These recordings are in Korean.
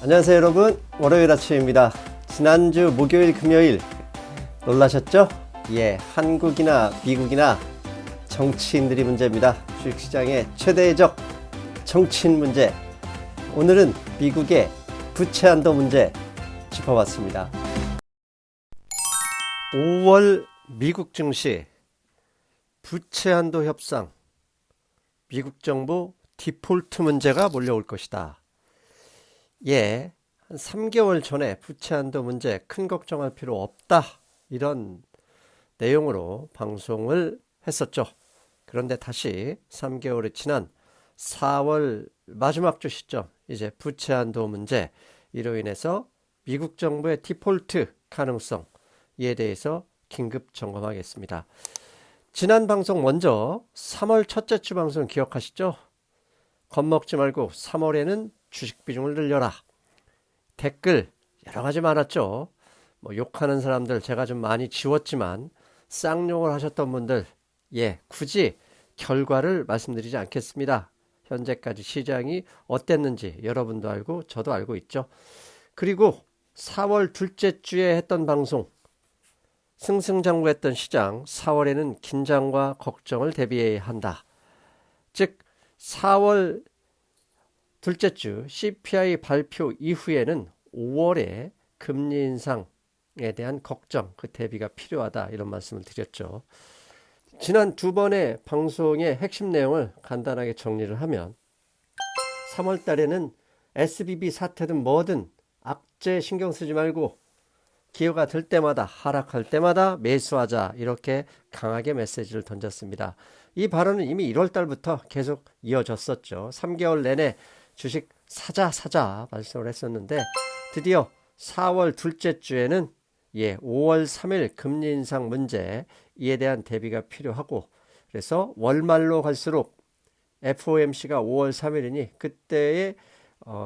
안녕하세요 여러분, 월요일 아침입니다. 지난주 목요일 금요일 놀라셨죠? 예, 한국이나 미국이나 정치인들이 문제입니다. 주식시장의 최대적 정치인 문제. 오늘은 미국의 부채 한도 문제 짚어봤습니다. 5월 미국 증시 부채 한도 협상, 미국 정부 디폴트 문제가 몰려올 것이다. 예, 한 3개월 전에 부채 한도 문제 큰 걱정할 필요 없다, 이런 내용으로 방송을 했었죠. 그런데 다시 3개월이 지난 4월 마지막 주 시점, 이제 부채 한도 문제, 이로 인해서 미국 정부의 디폴트 가능성에 대해서 긴급 점검하겠습니다. 지난 방송 먼저 3월 첫째 주 방송 기억하시죠? 겁먹지 말고 3월에는 주식 비중을 늘려라. 댓글 여러 가지 많았죠. 욕하는 사람들 제가 좀 많이 지웠지만 쌍욕을 하셨던 분들, 예, 굳이 결과를 말씀드리지 않겠습니다. 현재까지 시장이 어땠는지 여러분도 알고 저도 알고 있죠. 그리고 4월 둘째 주에 했던 방송, 승승장구했던 시장, 4월에는 긴장과 걱정을 대비해야 한다. 즉 4월 둘째 주 CPI 발표 이후에는 5월에 금리 인상에 대한 걱정, 그 대비가 필요하다, 이런 말씀을 드렸죠. 지난 두 번의 방송의 핵심 내용을 간단하게 정리를 하면 3월 달에는 SVB 사태든 뭐든 악재 신경 쓰지 말고 기회가 될 때마다, 하락할 때마다 매수하자, 이렇게 강하게 메시지를 던졌습니다. 이 발언은 이미 1월 달부터 계속 이어졌었죠. 3개월 내내 주식 사자 말씀을 했었는데 드디어 4월 둘째 주에는 5월 3일 금리 인상 문제, 이에 대한 대비가 필요하고, 그래서 월말로 갈수록 FOMC가 5월 3일이니 그때에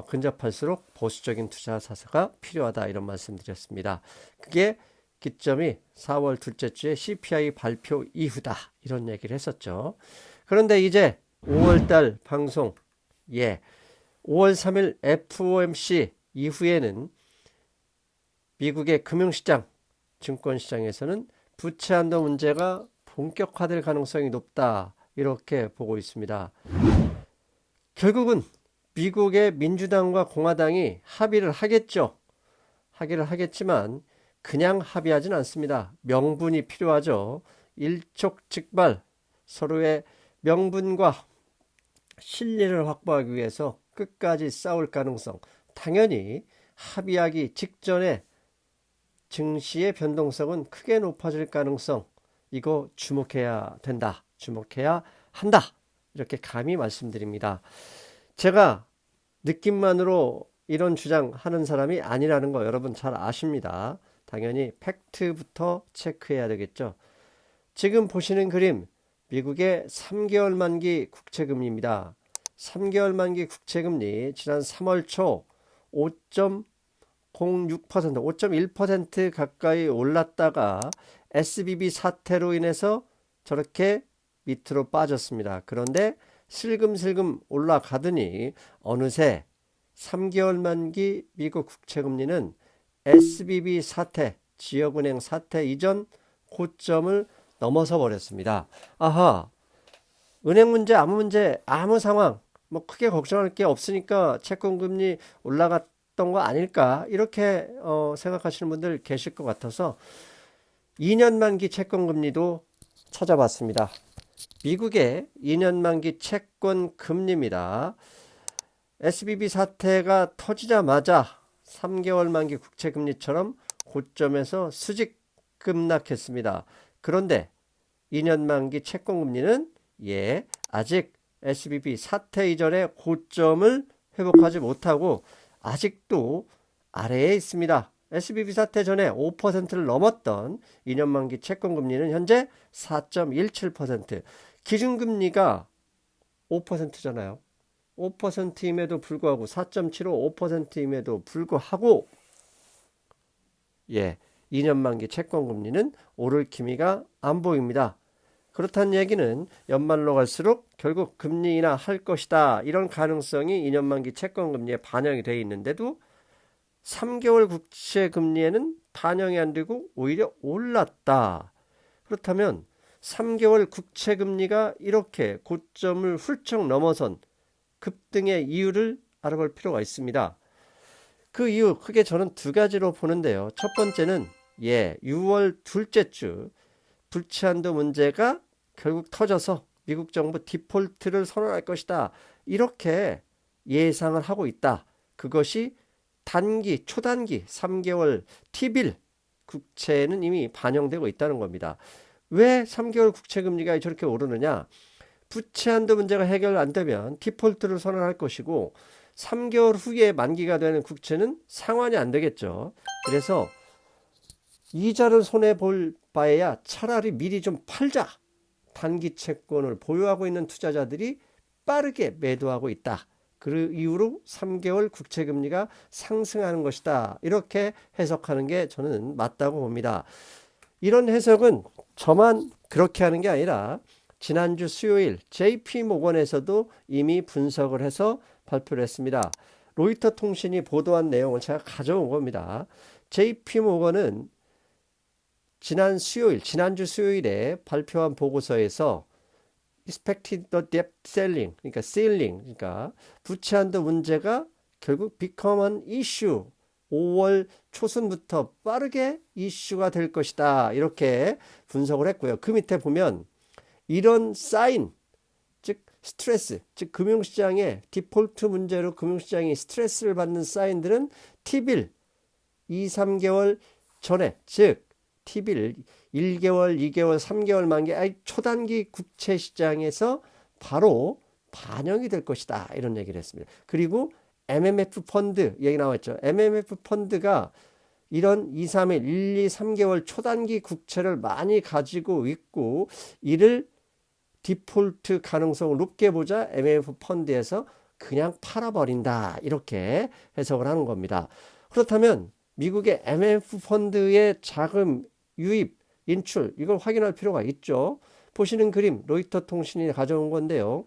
근접할수록 보수적인 투자 사사가 필요하다, 이런 말씀 드렸습니다. 그게 기점이 4월 둘째 주에 CPI 발표 이후다, 이런 얘기를 했었죠. 그런데 이제 5월달 방송, 5월 3일 FOMC 이후에는 미국의 금융시장, 증권시장에서는 부채 한도 문제가 본격화될 가능성이 높다, 이렇게 보고 있습니다. 결국은 미국의 민주당과 공화당이 합의를 하겠죠. 하기를 하겠지만 그냥 합의하진 않습니다. 명분이 필요하죠. 일촉즉발 서로의 명분과 신뢰를 확보하기 위해서 끝까지 싸울 가능성, 당연히 합의하기 직전에 증시의 변동성은 크게 높아질 가능성, 이거 주목해야 된다, 주목해야 한다, 이렇게 감히 말씀드립니다. 제가 느낌만으로 이런 주장하는 사람이 아니라는 거 여러분 잘 아십니다. 당연히 팩트부터 체크해야 되겠죠. 지금 보시는 그림, 미국의 3개월 만기 국채금리입니다. 3개월 만기 국채금리 지난 3월 초 5.06%, 5.1% 가까이 올랐다가 SVB 사태로 인해서 저렇게 밑으로 빠졌습니다. 그런데 슬금슬금 올라가더니 어느새 3개월 만기 미국 국채금리는 SVB 사태, 지역은행 사태 이전 고점을 넘어서 버렸습니다. 아하, 은행 문제, 아무 상황, 크게 걱정할 게 없으니까 채권금리 올라갔던 거 아닐까, 이렇게 생각하시는 분들 계실 것 같아서 2년 만기 채권금리도 찾아봤습니다. 미국의 2년 만기 채권 금리입니다. SVB 사태가 터지자마자 3개월 만기 국채금리처럼 고점에서 수직 급락했습니다. 그런데 2년 만기 채권금리는 아직 SVB 사태 이전의 고점을 회복하지 못하고 아직도 아래에 있습니다. SVB 사태 전에 5%를 넘었던 2년 만기 채권금리는 현재 4.17%, 기준금리가 5%잖아요. 5%임에도 불구하고 4.75%임에도 불구하고 2년 만기 채권금리는 오를 기미가 안 보입니다. 그렇다는 얘기는 연말로 갈수록 결국 금리 인하 할 것이다, 이런 가능성이 2년 만기 채권금리에 반영이 되어 있는데도 3개월 국채 금리에는 반영이 안 되고 오히려 올랐다. 그렇다면 3개월 국채 금리가 이렇게 고점을 훌쩍 넘어선 급등의 이유를 알아볼 필요가 있습니다. 그 이유 크게 저는 두 가지로 보는데요. 첫 번째는 6월 둘째 주 불치한도 문제가 결국 터져서 미국 정부 디폴트를 선언할 것이다. 이렇게 예상을 하고 있다. 그것이 단기, 초단기 3개월 T빌 국채에는 이미 반영되고 있다는 겁니다. 왜 3개월 국채 금리가 저렇게 오르느냐? 부채 한도 문제가 해결 안 되면 디폴트를 선언할 것이고 3개월 후에 만기가 되는 국채는 상환이 안 되겠죠. 그래서 이자를 손해볼 바에야 차라리 미리 좀 팔자. 단기 채권을 보유하고 있는 투자자들이 빠르게 매도하고 있다. 그 이후로 3개월 국채 금리가 상승하는 것이다. 이렇게 해석하는 게 저는 맞다고 봅니다. 이런 해석은 저만 그렇게 하는 게 아니라 지난주 수요일 JP 모건에서도 이미 분석을 해서 발표를 했습니다. 로이터 통신이 보도한 내용을 제가 가져온 겁니다. JP 모건은 지난주 수요일에 발표한 보고서에서 expected debt ceiling, 그러니까 ceiling, 그러니까 부채 한도 문제가 결국 become an issue, 5월 초순부터 빠르게 이슈가 될 것이다. 이렇게 분석을 했고요. 그 밑에 보면 이런 사인, 즉 스트레스, 즉 금융시장의 디폴트 문제로 금융시장이 스트레스를 받는 사인들은 T빌 2, 3개월 전에, 즉 T빌 1개월, 2개월, 3개월 만기 초단기 국채 시장에서 바로 반영이 될 것이다. 이런 얘기를 했습니다. 그리고 MMF 펀드 얘기 나왔죠. MMF 펀드가 이런 2, 3일, 1, 2, 3개월 초단기 국채를 많이 가지고 있고 이를 디폴트 가능성을 높게 보자 MMF 펀드에서 그냥 팔아버린다. 이렇게 해석을 하는 겁니다. 그렇다면 미국의 MMF 펀드의 자금 유입, 인출 이걸 확인할 필요가 있죠. 보시는 그림 로이터 통신이 가져온 건데요.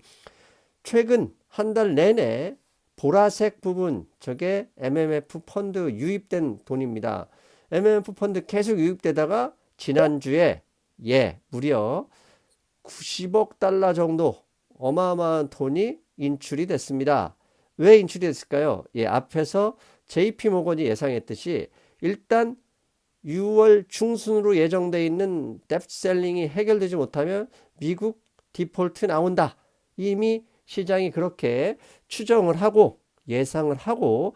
최근 한 달 내내 보라색 부분 저게 MMF 펀드 유입된 돈입니다. MMF 펀드 계속 유입되다가 지난주에 무려 90억 달러 정도 어마어마한 돈이 인출이 됐습니다. 왜 인출이 됐을까요? 앞에서 JP 모건이 예상했듯이 일단 6월 중순으로 예정되어 있는 뎁트 셀링이 해결되지 못하면 미국 디폴트 나온다. 이미 시장이 그렇게 추정을 하고 예상을 하고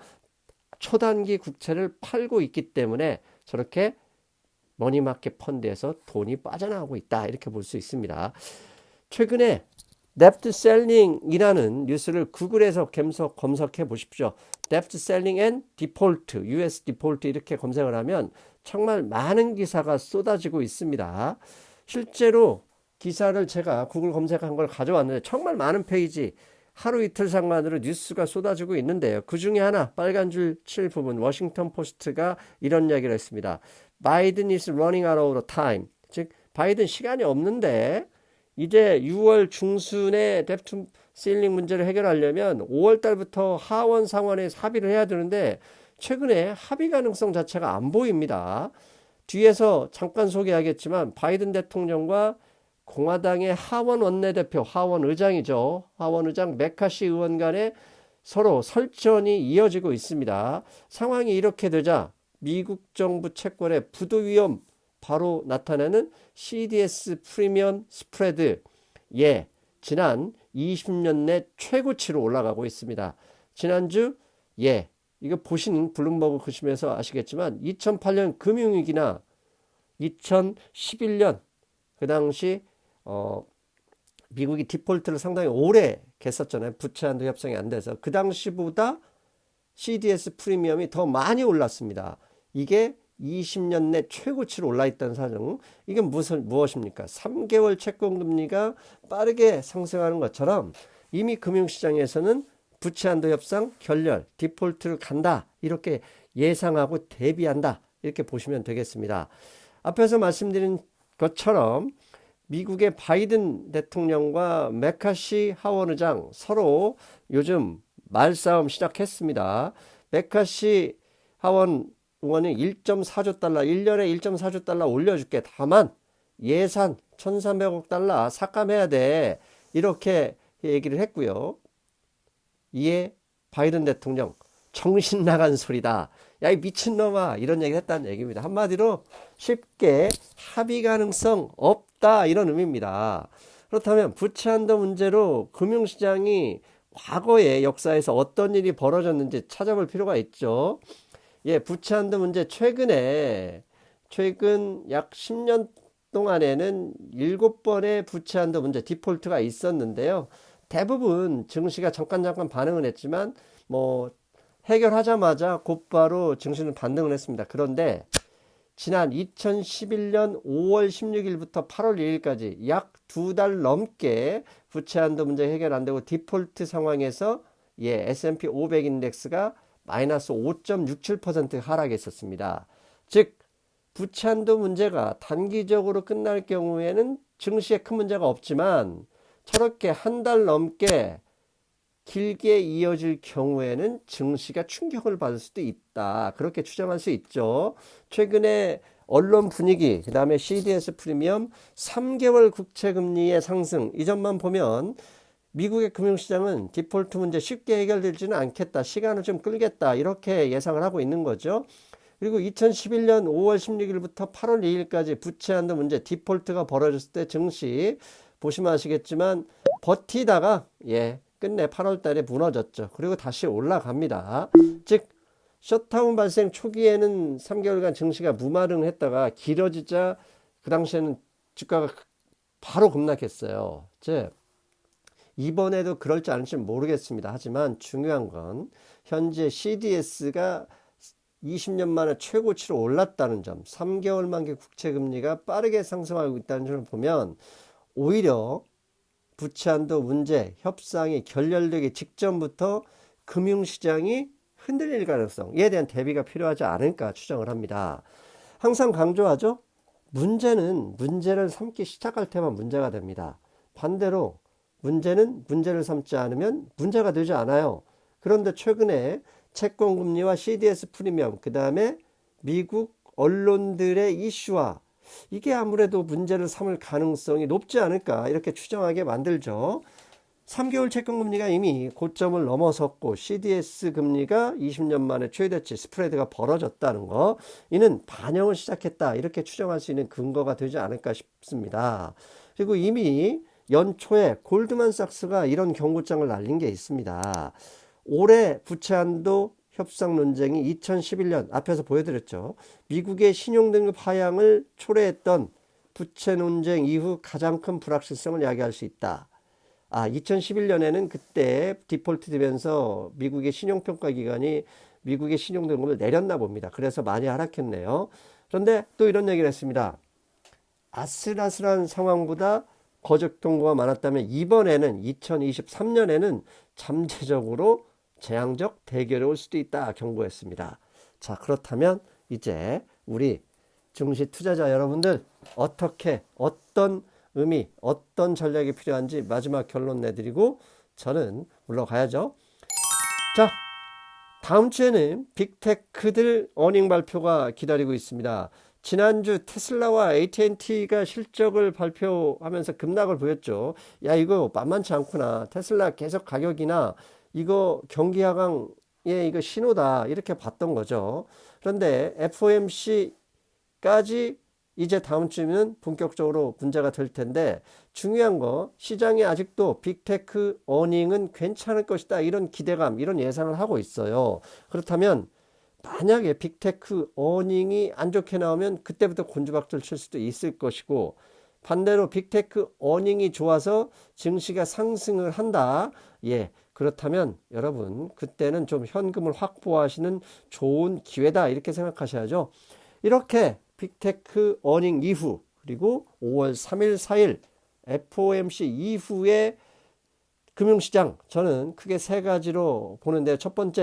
초단기 국채를 팔고 있기 때문에 저렇게 머니마켓 펀드에서 돈이 빠져나오고 있다. 이렇게 볼 수 있습니다. 최근에 뎁트 셀링이라는 뉴스를 구글에서 검색해 보십시오. 뎁트 셀링 앤 디폴트, US 디폴트 이렇게 검색을 하면 정말 많은 기사가 쏟아지고 있습니다. 실제로 기사를 제가 구글 검색한 걸 가져왔는데 정말 많은 페이지 하루 이틀 상관으로 뉴스가 쏟아지고 있는데요. 그 중에 하나 빨간 줄 칠 부분 워싱턴 포스트가 이런 이야기를 했습니다. 바이든 is running out of time. 즉 바이든 시간이 없는데 이제 6월 중순에 뎁트 셀링 문제를 해결하려면 5월 달부터 하원 상원에서 합의를 해야 되는데 최근에 합의 가능성 자체가 안 보입니다. 뒤에서 잠깐 소개하겠지만 바이든 대통령과 공화당의 하원 원내대표, 하원 의장이죠. 하원 의장 메카시 의원 간에 서로 설전이 이어지고 있습니다. 상황이 이렇게 되자 미국 정부 채권의 부도 위험 바로 나타나는 CDS 프리미엄 스프레드 지난 20년 내 최고치로 올라가고 있습니다. 지난주 이거 보신 블룸버그 보시면서 아시겠지만 2008년 금융위기나 2011년 그 당시 미국이 디폴트를 상당히 오래 했었잖아요. 부채 한도 협상이 안 돼서 그 당시보다 CDS 프리미엄이 더 많이 올랐습니다. 이게 20년 내 최고치로 올라있다는 사정. 이게 무엇입니까? 3개월 채권 금리가 빠르게 상승하는 것처럼 이미 금융시장에서는 부채 한도 협상 결렬, 디폴트를 간다. 이렇게 예상하고 대비한다. 이렇게 보시면 되겠습니다. 앞에서 말씀드린 것처럼 미국의 바이든 대통령과 메카시 하원 의장 서로 요즘 말싸움 시작했습니다. 메카시 하원 의원이 1.4조 달러, 1년에 1.4조 달러 올려줄게. 다만 예산 1,300억 달러 삭감해야 돼. 이렇게 얘기를 했고요. 이에 바이든 대통령 정신 나간 소리다. 야, 이 미친놈아. 이런 얘기를 했다는 얘기입니다. 한마디로 쉽게 합의 가능성 없다. 이런 의미입니다. 그렇다면 부채 한도 문제로 금융시장이 과거의 역사에서 어떤 일이 벌어졌는지 찾아볼 필요가 있죠. 예, 부채 한도 문제 최근 약 10년 동안에는 7번의 부채 한도 문제 디폴트가 있었는데요. 대부분 증시가 잠깐 반응을 했지만 뭐 해결하자마자 곧바로 증시는 반등을 했습니다. 그런데 지난 2011년 5월 16일부터 8월 2일까지 약 2달 넘게 부채 한도 문제 해결 안 되고 디폴트 상황에서 S&P 500 인덱스가 마이너스 5.67% 하락했었습니다. 즉 부채 한도 문제가 단기적으로 끝날 경우에는 증시에 큰 문제가 없지만 저렇게 한 달 넘게 길게 이어질 경우에는 증시가 충격을 받을 수도 있다. 그렇게 추정할 수 있죠. 최근에 언론 분위기, 그 다음에 CDS 프리미엄, 3개월 국채금리의 상승, 이 점만 보면 미국의 금융시장은 디폴트 문제 쉽게 해결되지는 않겠다. 시간을 좀 끌겠다. 이렇게 예상을 하고 있는 거죠. 그리고 2011년 5월 16일부터 8월 2일까지 부채 한도 문제 디폴트가 벌어졌을 때 증시 보시면 아시겠지만 버티다가 끝내 8월 달에 무너졌죠. 그리고 다시 올라갑니다. 즉 셧다운 발생 초기에는 3개월간 증시가 무마등했다가 길어지자 그 당시에는 주가가 바로 급락했어요. 즉 이번에도 그럴지 않을지 모르겠습니다. 하지만 중요한 건 현재 CDS가 20년 만에 최고치로 올랐다는 점, 3개월 만기 국채금리가 빠르게 상승하고 있다는 점을 보면 오히려 부채 한도 문제 협상이 결렬되기 직전부터 금융시장이 흔들릴 가능성에 대한 대비가 필요하지 않을까 추정을 합니다. 항상 강조하죠. 문제는 문제를 삼기 시작할 때만 문제가 됩니다. 반대로 문제는 문제를 삼지 않으면 문제가 되지 않아요. 그런데 최근에 채권금리와 CDS 프리미엄, 그 다음에 미국 언론들의 이슈와 이게 아무래도 문제를 삼을 가능성이 높지 않을까 이렇게 추정하게 만들죠. 3개월 채권금리가 이미 고점을 넘어섰고 CDS 금리가 20년 만에 최대치 스프레드가 벌어졌다는 거, 이는 반영을 시작했다 이렇게 추정할 수 있는 근거가 되지 않을까 싶습니다. 그리고 이미 연초에 골드만삭스가 이런 경고장을 날린 게 있습니다. 올해 부채 한도 협상 논쟁이 2011년 앞에서 보여드렸죠. 미국의 신용등급 하향을 초래했던 부채 논쟁 이후 가장 큰 불확실성을 야기할 수 있다. 2011년에는 그때 디폴트 되면서 미국의 신용평가기관이 미국의 신용등급을 내렸나 봅니다. 그래서 많이 하락했네요. 그런데 또 이런 얘기를 했습니다. 아슬아슬한 상황보다 거적 경고가 많았다면 이번에는 2023년에는 잠재적으로 재앙적 대결이 올 수도 있다 경고했습니다. 자, 그렇다면 이제 우리 증시 투자자 여러분들 어떻게 어떤 의미 어떤 전략이 필요한지 마지막 결론 내드리고 저는 물러가야죠. 자, 다음 주에는 빅테크들 어닝 발표가 기다리고 있습니다. 지난주 테슬라와 AT&T가 실적을 발표하면서 급락을 보였죠. 야, 이거 만만치 않구나. 테슬라 계속 가격이나 이거 경기 하강의 이거 신호다 이렇게 봤던 거죠. 그런데 FOMC까지 이제 다음 주면 본격적으로 문제가 될 텐데 중요한 거 시장이 아직도 빅테크 어닝은 괜찮을 것이다 이런 기대감 이런 예상을 하고 있어요. 그렇다면 만약에 빅테크 어닝이 안 좋게 나오면 그때부터 곤두박질 칠 수도 있을 것이고 반대로 빅테크 어닝이 좋아서 증시가 상승을 한다. 그렇다면 여러분 그때는 좀 현금을 확보하시는 좋은 기회다 이렇게 생각하셔야죠. 이렇게 빅테크 어닝 이후 그리고 5월 3일 4일 FOMC 이후의 금융시장 저는 크게 세 가지로 보는데 첫 번째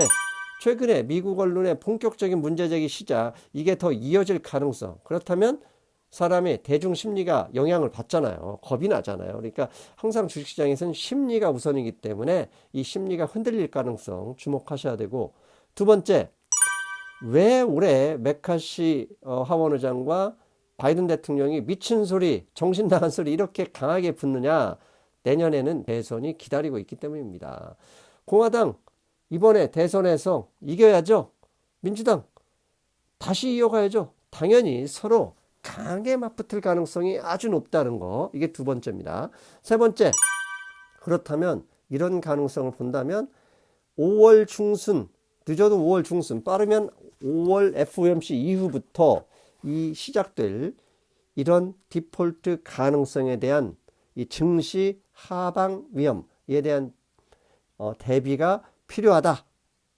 최근에 미국 언론의 본격적인 문제제기 시작 이게 더 이어질 가능성 그렇다면 사람의 대중 심리가 영향을 받잖아요. 겁이 나잖아요. 그러니까 항상 주식시장에서는 심리가 우선이기 때문에 이 심리가 흔들릴 가능성 주목하셔야 되고 두 번째 왜 올해 메카시 하원 의장과 바이든 대통령이 미친 소리, 정신 나간 소리 이렇게 강하게 붙느냐? 내년에는 대선이 기다리고 있기 때문입니다. 공화당 이번에 대선에서 이겨야죠. 민주당 다시 이어가야죠. 당연히 서로 강하게 맞붙을 가능성이 아주 높다는 거. 이게 두 번째입니다. 세 번째, 그렇다면 이런 가능성을 본다면 5월 중순, 늦어도 5월 중순, 빠르면 5월 FOMC 이후부터 이 시작될 이런 디폴트 가능성에 대한 이 증시 하방 위험에 대한 대비가 필요하다.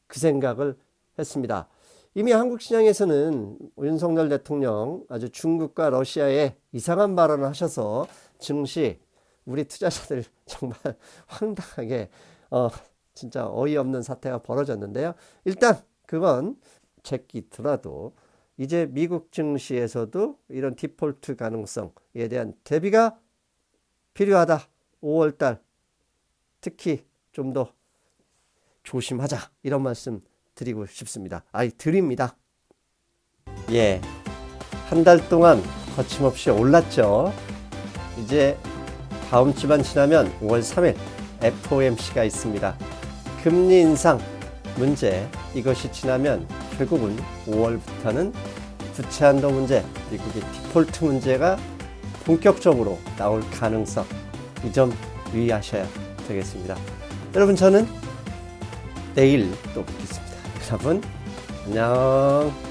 그 생각을 했습니다. 이미 한국 시장에서는 윤석열 대통령 아주 중국과 러시아에 이상한 발언을 하셔서 증시 우리 투자자들 정말 황당하게 진짜 어이없는 사태가 벌어졌는데요. 일단 그건 제끼더라도 이제 미국 증시에서도 이런 디폴트 가능성에 대한 대비가 필요하다. 5월달 특히 좀 더 조심하자. 이런 말씀 드리고 싶습니다. 드립니다. 예, 한 달 동안 거침없이 올랐죠. 이제 다음 주만 지나면 5월 3일 FOMC가 있습니다. 금리 인상 문제 이것이 지나면 결국은 5월부터는 부채 한도 문제, 미국의 디폴트 문제가 본격적으로 나올 가능성, 이 점 유의하셔야 되겠습니다. 여러분, 저는 내일 또 뵙겠습니다. 여러분 안녕.